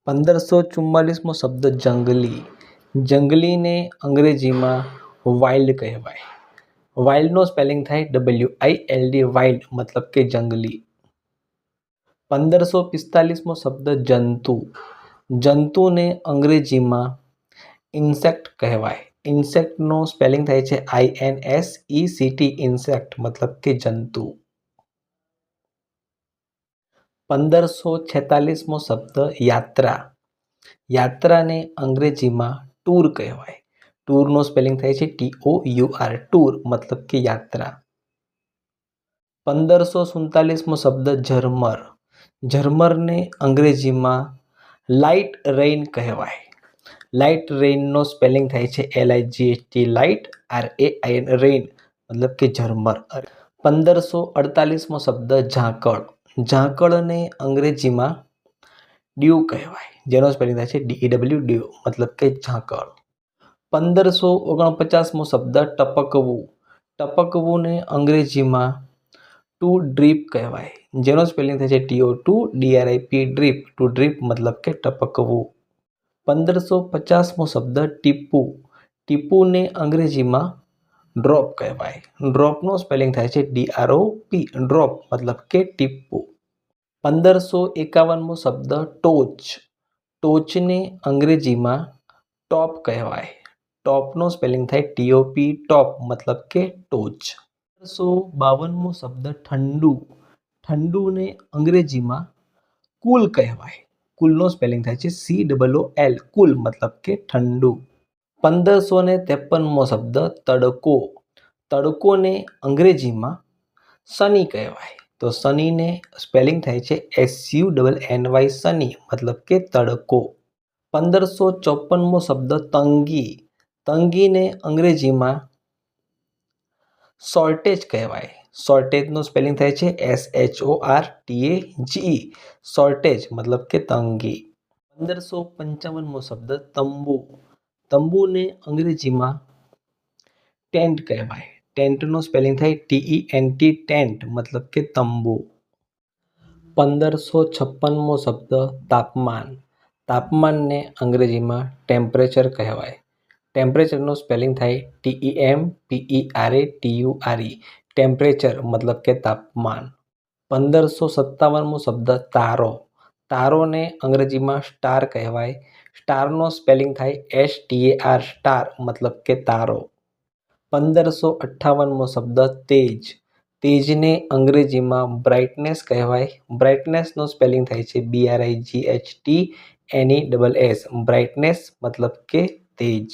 1544મો શબ્દ જંગલી. જંગલીને અંગ્રેજીમાં વાઇલ્ડ કહેવાય. વાઇલ્ડનો સ્પેલિંગ થાય WILD, વાઇલ્ડ મતલબ કે જંગલી. 1545મો શબ્દ જંતુ. જંતુને અંગ્રેજીમાં ઇન્સેક્ટ કહેવાય. ઇન્સેક્ટનો સ્પેલિંગ થાય છે INSECT, ઇન્સેક્ટ મતલબ કે જંતુ. 1546મો શબ્દ યાત્રા. યાત્રાને અંગ્રેજીમાં ટૂર કહેવાય. ટૂરનો સ્પેલિંગ થાય છે TOUR, ટૂર મતલબ કે યાત્રા. 1547મો શબ્દ ઝરમર. ઝરમરને અંગ્રેજીમાં લાઇટ રેઇન કહેવાય. લાઇટ રેઇનનો સ્પેલિંગ થાય છે LIGHT, લાઇટ, RAIN, રેઇન મતલબ કે ઝરમર. 1548મો શબ્દ ઝાકળ. ઝાકળને અંગ્રેજીમાં ડ્યુ કહેવાય, જેનો સ્પેલિંગ થાય છે DEW, ડ્યુ મતલબ કે ઝાકળ. 1549મો શબ્દ ટપકવું. ટપકવુંને અંગ્રેજીમાં ટુ ડ્રીપ કહેવાય, જેનો સ્પેલિંગ થાય છે TO2DRIP, ડ્રીપ, ટુ ડ્રીપ મતલબ કે ટપકવું. 1550મો શબ્દ ટીપું. ટીપુને અંગ્રેજીમાં ડ્રોપ કહેવાય. ડ્રોપનો સ્પેલિંગ થાય છે DROP, ડ્રોપ મતલબ કે ટીપું. 1551મો શબ્દ ટોચ. ટોચને અંગ્રેજીમાં ટોપ કહેવાય. ટોપનો સ્પેલિંગ થાય TOP, ટોપ મતલબ કે ટોચ. 1552મો શબ્દ ઠંડુ. ઠંડુને અંગ્રેજીમાં કુલ કહેવાય. કુલનો સ્પેલિંગ થાય છે COOL, કુલ મતલબ કે ઠંડુ. 1553મો શબ્દ તડકો. તડકોને અંગ્રેજીમાં સની કહેવાય. તો સનીને સ્પેલિંગ થાય છે SUNNY, સની મતલબ કે તડકો. 1554મો શબ્દ તંગી. તંગીને અંગ્રેજીમાં શોર્ટેજ કહેવાય. શોર્ટેજનો સ્પેલિંગ થાય છે SHORTAGE, શોર્ટેજ મતલબ કે તંગી. 1555મો શબ્દ તંબુ. તંબુને અંગ્રેજીમાં ટેન્ટ કહેવાય. ટેન્ટનો સ્પેલિંગ થાય TENT, ટેન્ટ મતલબ કે તંબુ. 1556મો શબ્દ તાપમાન. તાપમાનને અંગ્રેજીમાં ટેમ્પરેચર કહેવાય. ટેમ્પરેચરનો સ્પેલિંગ થાય TEMPERATURE, ટેમ્પરેચર મતલબ કે તાપમાન. 1557મો શબ્દ તારો. તારોને અંગ્રેજીમાં સ્ટાર કહેવાય. સ્ટારનો સ્પેલિંગ થાય STAR, સ્ટાર મતલબ કે તારો. 1558મો શબ્દ તેજ. તેજને અંગ્રેજીમાં બ્રાઇટનેસ કહેવાય. બ્રાઇટનેસનો સ્પેલિંગ થાય છે BRIGHTNESS, બ્રાઇટનેસ મતલબ કે તેજ.